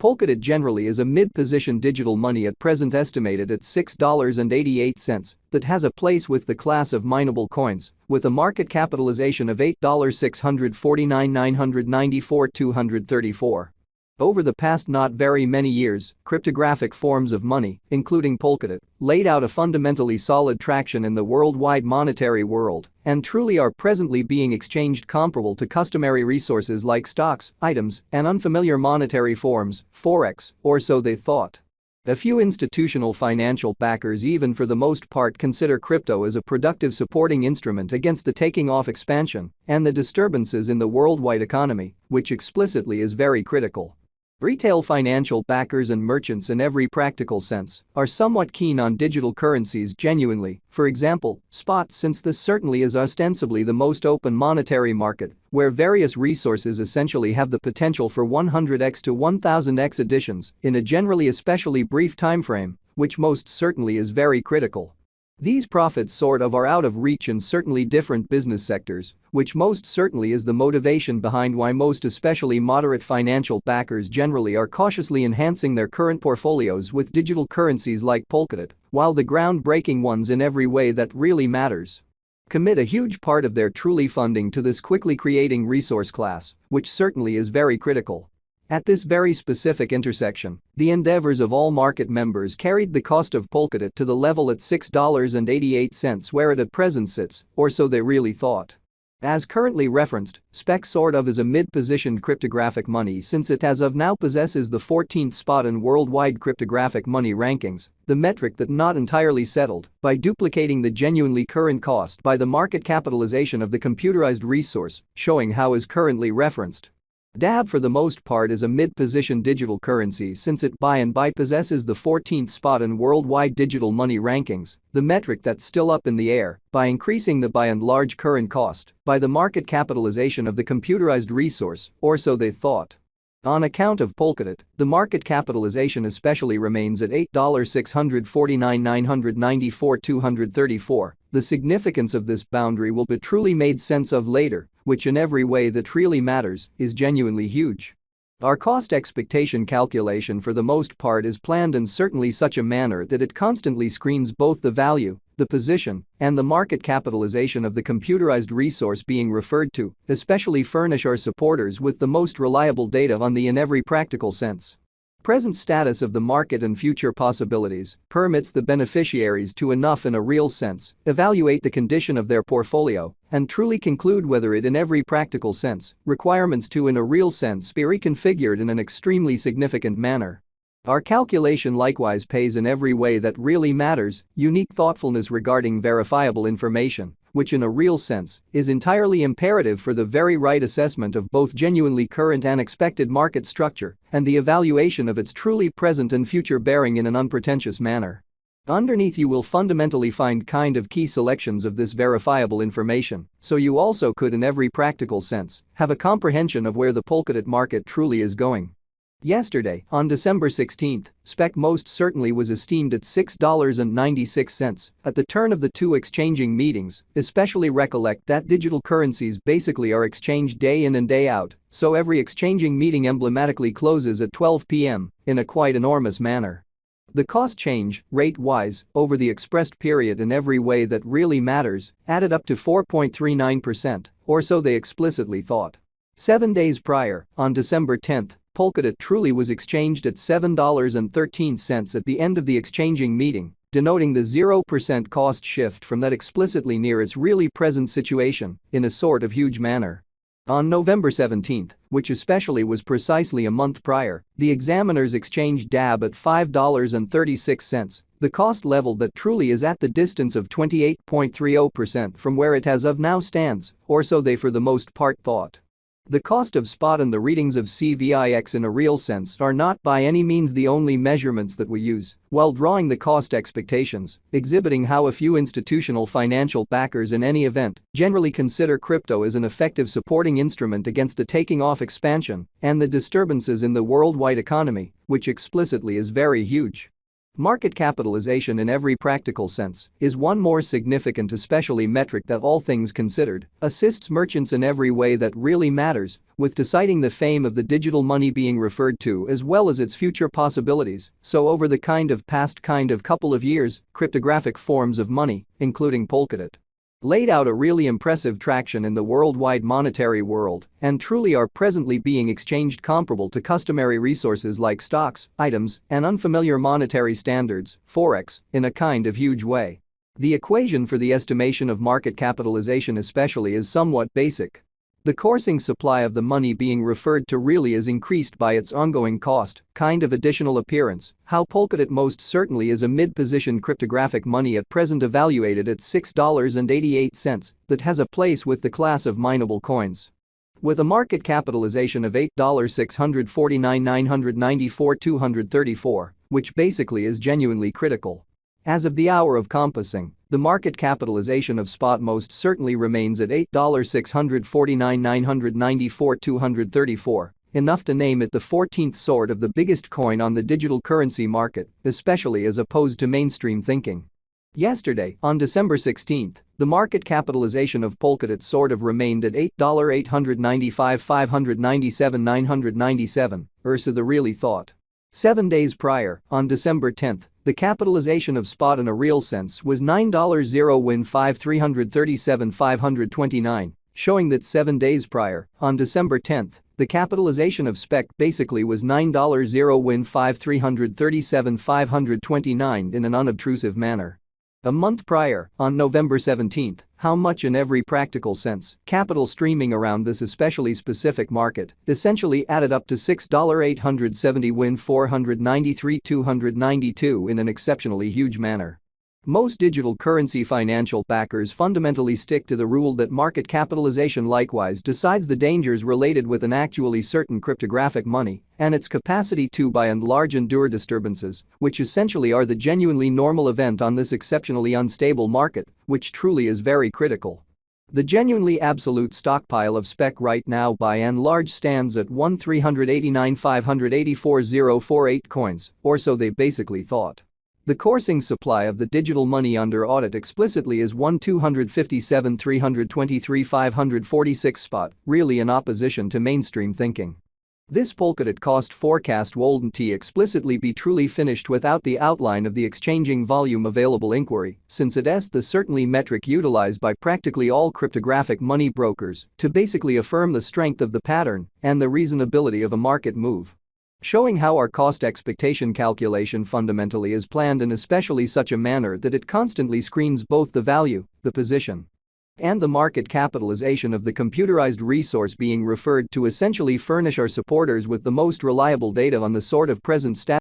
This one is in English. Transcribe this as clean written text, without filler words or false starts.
Polkadot generally is a mid-position digital money at present estimated at $6.88 that has a place with the class of mineable coins, with a market capitalization of $8,649,994,234. Over the past not very many years, cryptographic forms of money, including Polkadot, laid out a fundamentally solid traction in the worldwide monetary world and truly are presently being exchanged comparable to customary resources like stocks, items, and unfamiliar monetary forms, forex, or so they thought. A few institutional financial backers even for the most part consider crypto as a productive supporting instrument against the taking off expansion and the disturbances in the worldwide economy, which explicitly is very critical. Retail financial backers and merchants in every practical sense are somewhat keen on digital currencies genuinely, for example, spot, since this certainly is ostensibly the most open monetary market, where various resources essentially have the potential for 100x to 1000x additions in a generally especially brief timeframe, which most certainly is very critical. These profits sort of are out of reach in certainly different business sectors, which most certainly is the motivation behind why most especially moderate financial backers generally are cautiously enhancing their current portfolios with digital currencies like Polkadot, while the groundbreaking ones in every way that really matters commit a huge part of their truly funding to this quickly creating resource class, which certainly is very critical. At this very specific intersection, the endeavors of all market members carried the cost of Polkadot to the level at $6.88 where it at present sits, or so they really thought. As currently referenced, SPEC sort of is a mid-positioned cryptographic money since it as of now possesses the 14th spot in worldwide cryptographic money rankings, the metric that not entirely settled, by duplicating the genuinely current cost by the market capitalization of the computerized resource, showing how is currently referenced. DAB for the most part is a mid-position digital currency since it by and by possesses the 14th spot in worldwide digital money rankings, the metric that's still up in the air, by increasing the by and large current cost by the market capitalization of the computerized resource, or so they thought. On account of Polkadot, the market capitalization especially remains at $8,649,994,234. The significance of this boundary will be truly made sense of later, which in every way that really matters is genuinely huge. Our cost expectation calculation for the most part is planned in certainly such a manner that it constantly screens both the value, the position, and the market capitalization of the computerized resource being referred to, especially furnish our supporters with the most reliable data on the in every practical sense. Present status of the market and future possibilities permits the beneficiaries to enough in a real sense evaluate the condition of their portfolio and truly conclude whether it in every practical sense requirements to in a real sense be reconfigured in an extremely significant manner. Our calculation likewise pays in every way that really matters, unique thoughtfulness regarding verifiable information, which in a real sense is entirely imperative for the very right assessment of both genuinely current and expected market structure and the evaluation of its truly present and future bearing in an unpretentious manner. Underneath you will fundamentally find kind of key selections of this verifiable information, so you also could in every practical sense have a comprehension of where the Polkadot market truly is going. Yesterday, on December 16, SPEC most certainly was esteemed at $6.96 at the turn of the two exchanging meetings, especially recollect that digital currencies basically are exchanged day in and day out, so every exchanging meeting emblematically closes at 12 p.m. in a quite enormous manner. The cost change, rate-wise, over the expressed period in every way that really matters, added up to 4.39%, or so they explicitly thought. 7 days prior, on December 10, Polkadot truly was exchanged at $7.13 at the end of the exchanging meeting, denoting the 0% cost shift from that explicitly near its really present situation in a sort of huge manner. On November 17, which especially was precisely a month prior, the examiners exchanged DAB at $5.36, the cost level that truly is at the distance of 28.30% from where it as of now stands, or so they for the most part thought. The cost of spot and the readings of CVIX in a real sense are not by any means the only measurements that we use while drawing the cost expectations, exhibiting how a few institutional financial backers in any event generally consider crypto as an effective supporting instrument against the taking off expansion and the disturbances in the worldwide economy, which explicitly is very huge. Market capitalization in every practical sense is one more significant especially metric that all things considered assists merchants in every way that really matters, with deciding the fame of the digital money being referred to as well as its future possibilities. So over the past couple of years, cryptographic forms of money, including Polkadot, laid out a really impressive traction in the worldwide monetary world and truly are presently being exchanged comparable to customary resources like stocks, items, and unfamiliar monetary standards, forex, in a huge way. The equation for the estimation of market capitalization especially is somewhat basic. The coursing supply of the money being referred to really is increased by its ongoing cost, additional appearance. How Polkadot most certainly is a mid-position cryptographic money at present evaluated at $6.88 that has a place with the class of mineable coins. With a market capitalization of $8,649,994,234, which basically is genuinely critical. As of the hour of compassing, the market capitalization of spot most certainly remains at $8,649,994,234, enough to name it the 14th sort of the biggest coin on the digital currency market, especially as opposed to mainstream thinking. Yesterday, on December 16, the market capitalization of Polkadot remained at $8,895,597,997, so the really thought. 7 days prior, on December 10, the capitalization of spot in a real sense was $9,015,337,529, showing that 7 days prior, on December 10, the capitalization of spec basically was $9,015,337,529 in an unobtrusive manner. A month prior, on November 17, how much in every practical sense, capital streaming around this especially specific market essentially added up to $6,870,493,292 in an exceptionally huge manner. Most digital currency financial backers fundamentally stick to the rule that market capitalization likewise decides the dangers related with an actually certain cryptographic money and its capacity to by and large endure disturbances, which essentially are the genuinely normal event on this exceptionally unstable market, which truly is very critical. The genuinely absolute stockpile of spec right now by and large stands at 1,389,584,048 coins, or so they basically thought. The coursing supply of the digital money under audit explicitly is 1,257,323,546 spot, really in opposition to mainstream thinking. This Polkadot cost forecast wouldn't explicitly be truly finished without the outline of the exchanging volume available inquiry, since it is the certainly metric utilized by practically all cryptographic money brokers to basically affirm the strength of the pattern and the reasonability of a market move. Showing how our cost expectation calculation fundamentally is planned in especially such a manner that it constantly screens both the value, the position, and the market capitalization of the computerized resource being referred to essentially furnish our supporters with the most reliable data on the present status